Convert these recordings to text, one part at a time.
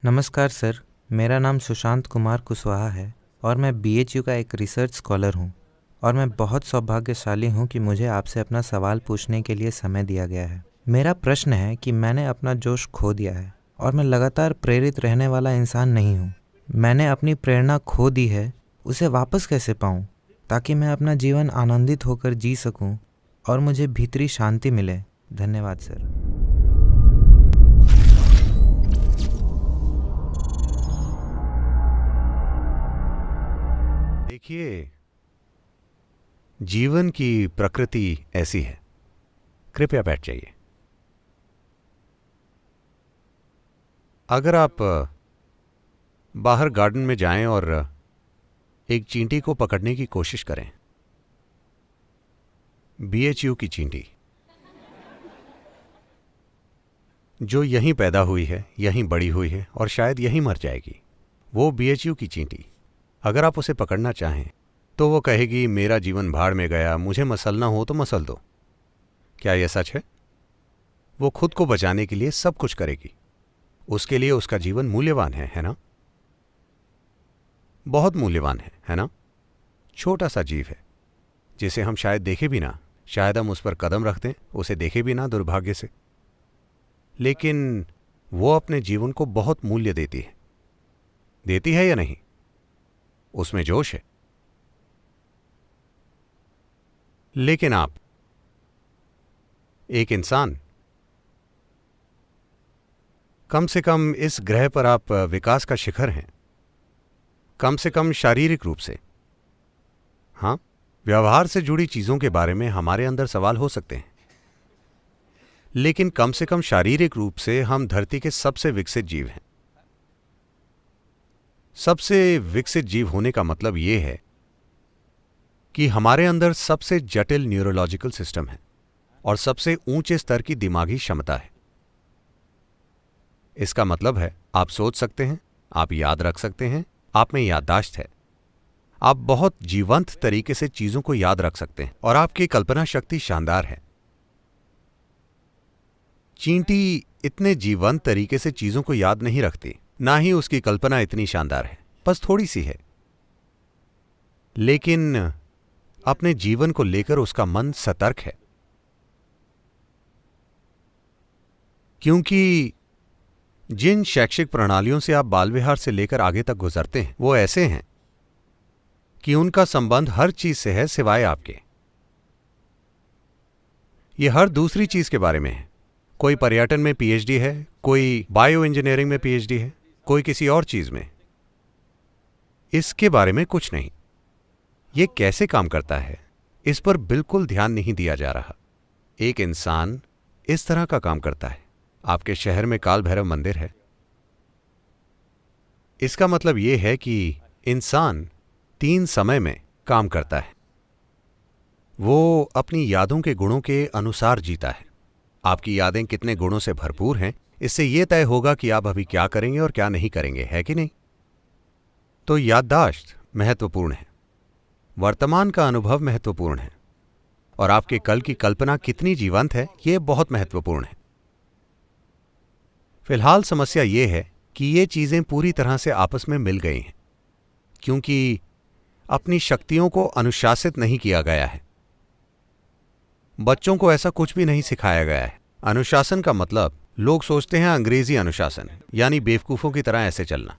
नमस्कार सर, मेरा नाम सुशांत कुमार कुशवाहा है और मैं बीएचयू का एक रिसर्च स्कॉलर हूँ और मैं बहुत सौभाग्यशाली हूँ कि मुझे आपसे अपना सवाल पूछने के लिए समय दिया गया है। मेरा प्रश्न है कि मैंने अपना जोश खो दिया है और मैं लगातार प्रेरित रहने वाला इंसान नहीं हूँ। मैंने अपनी प्रेरणा खो दी है, उसे वापस कैसे पाऊँ ताकि मैं अपना जीवन आनंदित होकर जी सकूँ और मुझे भीतरी शांति मिले। धन्यवाद सर। देखिए, जीवन की प्रकृति ऐसी है। कृपया बैठ जाइए। अगर आप बाहर गार्डन में जाएं और एक चींटी को पकड़ने की कोशिश करें, बीएचयू की चींटी जो यहीं पैदा हुई है, यहीं बड़ी हुई है और शायद यहीं मर जाएगी, वो बीएचयू की चींटी, अगर आप उसे पकड़ना चाहें तो वो कहेगी मेरा जीवन भाड़ में गया, मुझे मसलना हो तो मसल दो। क्या यह सच है? वो खुद को बचाने के लिए सब कुछ करेगी। उसके लिए उसका जीवन मूल्यवान है ना? बहुत मूल्यवान है ना? छोटा सा जीव है जिसे हम शायद देखे भी ना, शायद हम उस पर कदम रख दें, उसे देखे भी ना दुर्भाग्य से, लेकिन वो अपने जीवन को बहुत मूल्य देती है या नहीं? उसमें जोश है। लेकिन आप एक इंसान, कम से कम इस ग्रह पर आप विकास का शिखर हैं, कम से कम शारीरिक रूप से। हाँ, व्यवहार से जुड़ी चीजों के बारे में हमारे अंदर सवाल हो सकते हैं, लेकिन कम से कम शारीरिक रूप से हम धरती के सबसे विकसित जीव हैं। सबसे विकसित जीव होने का मतलब यह है कि हमारे अंदर सबसे जटिल न्यूरोलॉजिकल सिस्टम है और सबसे ऊंचे स्तर की दिमागी क्षमता है। इसका मतलब है आप सोच सकते हैं, आप याद रख सकते हैं, आप में याददाश्त है, आप बहुत जीवंत तरीके से चीजों को याद रख सकते हैं और आपकी कल्पना शक्ति शानदार है। चींटी इतने जीवंत तरीके से चीजों को याद नहीं रखती, ना ही उसकी कल्पना इतनी शानदार है, बस थोड़ी सी है। लेकिन अपने जीवन को लेकर उसका मन सतर्क है, क्योंकि जिन शैक्षिक प्रणालियों से आप बाल विहार से लेकर आगे तक गुजरते हैं वो ऐसे हैं कि उनका संबंध हर चीज से है सिवाय आपके। ये हर दूसरी चीज के बारे में है। कोई पर्यटन में पीएचडी है, कोई बायो इंजीनियरिंग में पीएचडी है, कोई किसी और चीज में। इसके बारे में कुछ नहीं। ये कैसे काम करता है इस पर बिल्कुल ध्यान नहीं दिया जा रहा। एक इंसान इस तरह का काम करता है। आपके शहर में काल भैरव मंदिर है। इसका मतलब यह है कि इंसान 3 समय में काम करता है। वो अपनी यादों के गुणों के अनुसार जीता है। आपकी यादें कितने गुणों से भरपूर हैं, इससे यह तय होगा कि आप अभी क्या करेंगे और क्या नहीं करेंगे, है कि नहीं? तो याददाश्त महत्वपूर्ण है, वर्तमान का अनुभव महत्वपूर्ण है, और आपके कल की कल्पना कितनी जीवंत है यह बहुत महत्वपूर्ण है। फिलहाल समस्या यह है कि ये चीजें पूरी तरह से आपस में मिल गई हैं, क्योंकि अपनी शक्तियों को अनुशासित नहीं किया गया है। बच्चों को ऐसा कुछ भी नहीं सिखाया गया है। अनुशासन का मतलब लोग सोचते हैं अंग्रेजी अनुशासन, यानी बेवकूफों की तरह ऐसे चलना।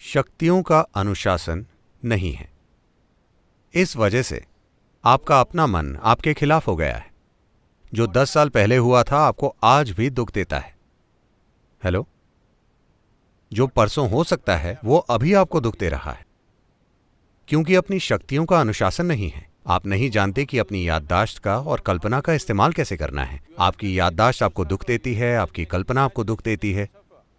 शक्तियों का अनुशासन नहीं है। इस वजह से आपका अपना मन आपके खिलाफ हो गया है। जो 10 साल पहले हुआ था आपको आज भी दुख देता है। हेलो? जो परसों हो सकता है वो अभी आपको दुख दे रहा है, क्योंकि अपनी शक्तियों का अनुशासन नहीं है। आप नहीं जानते कि अपनी याददाश्त का और कल्पना का इस्तेमाल कैसे करना है। आपकी याददाश्त आपको दुख देती है, आपकी कल्पना आपको दुख देती है,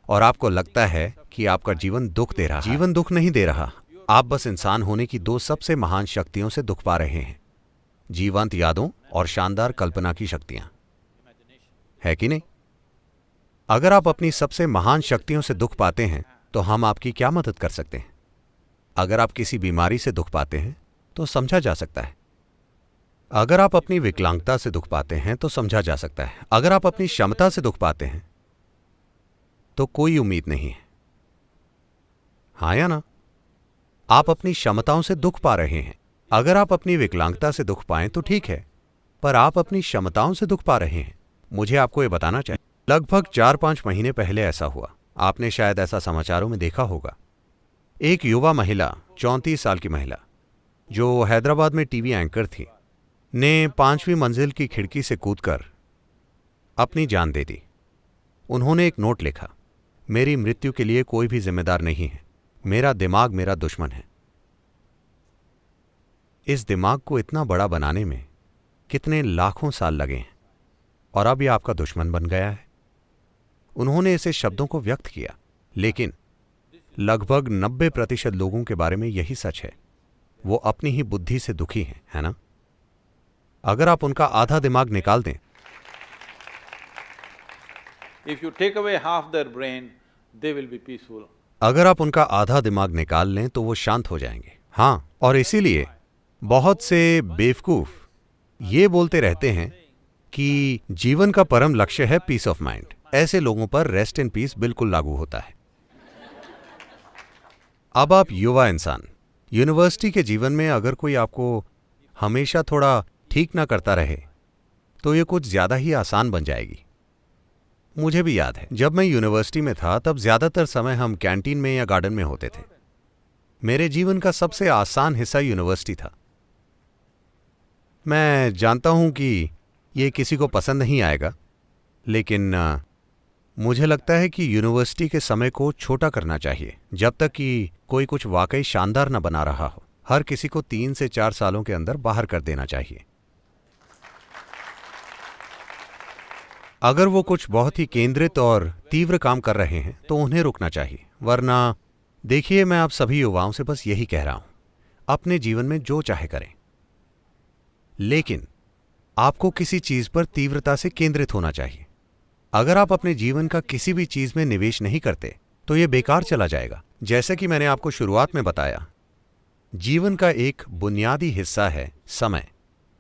और आपको लगता है कि आपका जीवन दुख दे रहा है। जीवन दुख नहीं दे रहा। आप बस इंसान होने की 2 सबसे महान शक्तियों से दुख पा रहे हैं, जीवंत यादों और शानदार कल्पना की शक्तियां, है कि नहीं? अगर आप अपनी सबसे महान शक्तियों से दुख पाते हैं तो हम आपकी क्या मदद कर सकते हैं? अगर आप किसी बीमारी से दुख पाते हैं तो समझा जा सकता है। अगर आप अपनी विकलांगता से दुख पाते हैं तो समझा जा सकता है। अगर आप अपनी क्षमता से दुख पाते हैं तो कोई उम्मीद नहीं है। हाँ या ना? आप अपनी क्षमताओं से दुख पा रहे हैं। अगर आप अपनी विकलांगता से दुख पाएं तो ठीक है, पर आप अपनी क्षमताओं से दुख पा रहे हैं। मुझे आपको यह बताना चाहिए, लगभग 4-5 महीने पहले ऐसा हुआ। आपने शायद ऐसा समाचारों में देखा होगा। एक युवा महिला, 34 साल की महिला, जो हैदराबाद में टीवी एंकर थी, ने 5वीं मंजिल की खिड़की से कूदकर अपनी जान दे दी। उन्होंने एक नोट लिखा, मेरी मृत्यु के लिए कोई भी जिम्मेदार नहीं है, मेरा दिमाग मेरा दुश्मन है। इस दिमाग को इतना बड़ा बनाने में कितने लाखों साल लगे हैं, और अब यह आपका दुश्मन बन गया है। उन्होंने इसे शब्दों को व्यक्त किया, लेकिन लगभग 90% लोगों के बारे में यही सच है। वो अपनी ही बुद्धि से दुखी हैं, है ना? अगर आप उनका आधा दिमाग निकाल दें, If you take away half their brain, they will be peaceful. अगर आप उनका आधा दिमाग निकाल लें तो वो शांत हो जाएंगे। हाँ, और इसीलिए बहुत से बेवकूफ ये बोलते रहते हैं कि जीवन का परम लक्ष्य है पीस ऑफ माइंड। ऐसे लोगों पर रेस्ट इन पीस बिल्कुल लागू होता है। अब आप युवा इंसान, यूनिवर्सिटी के जीवन में अगर कोई आपको हमेशा थोड़ा ठीक ना करता रहे तो ये कुछ ज्यादा ही आसान बन जाएगी। मुझे भी याद है, जब मैं यूनिवर्सिटी में था तब ज्यादातर समय हम कैंटीन में या गार्डन में होते थे। मेरे जीवन का सबसे आसान हिस्सा यूनिवर्सिटी था। मैं जानता हूं कि ये किसी को पसंद नहीं आएगा, लेकिन मुझे लगता है कि यूनिवर्सिटी के समय को छोटा करना चाहिए जब तक कि कोई कुछ वाकई शानदार न बना रहा हो। हर किसी को 3 से 4 सालों के अंदर बाहर कर देना चाहिए। अगर वो कुछ बहुत ही केंद्रित और तीव्र काम कर रहे हैं तो उन्हें रुकना चाहिए, वरना देखिए, मैं आप सभी युवाओं से बस यही कह रहा हूं, अपने जीवन में जो चाहे करें, लेकिन आपको किसी चीज पर तीव्रता से केंद्रित होना चाहिए। अगर आप अपने जीवन का किसी भी चीज में निवेश नहीं करते तो यह बेकार चला जाएगा। जैसे कि मैंने आपको शुरुआत में बताया, जीवन का एक बुनियादी हिस्सा है समय,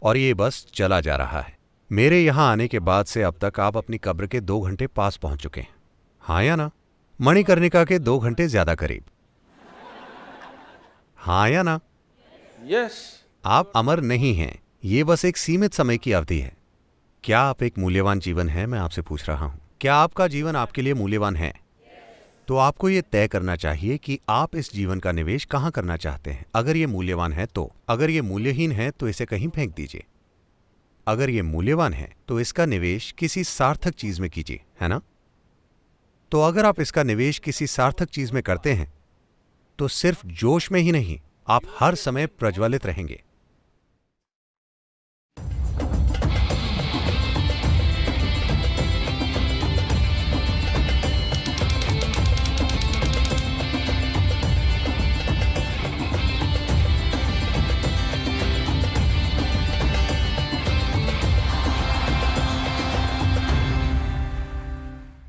और ये बस चला जा रहा है। मेरे यहां आने के बाद से अब तक आप अपनी कब्र के 2 घंटे पास पहुंच चुके हैं। हाँ या ना? मणिकर्णिका के 2 घंटे ज्यादा करीब। हाँ या ना? Yes. आप अमर नहीं हैं, ये बस एक सीमित समय की अवधि है। क्या आप एक मूल्यवान जीवन है? मैं आपसे पूछ रहा हूं, क्या आपका जीवन आपके लिए मूल्यवान है? तो आपको यह तय करना चाहिए कि आप इस जीवन का निवेश कहां करना चाहते हैं। अगर यह मूल्यवान है तो, अगर यह मूल्यहीन है तो इसे कहीं फेंक दीजिए। अगर यह मूल्यवान है तो इसका निवेश किसी सार्थक चीज में कीजिए, है ना? तो अगर आप इसका निवेश किसी सार्थक चीज में करते हैं तो सिर्फ जोश में ही नहीं, आप हर समय प्रज्वलित रहेंगे।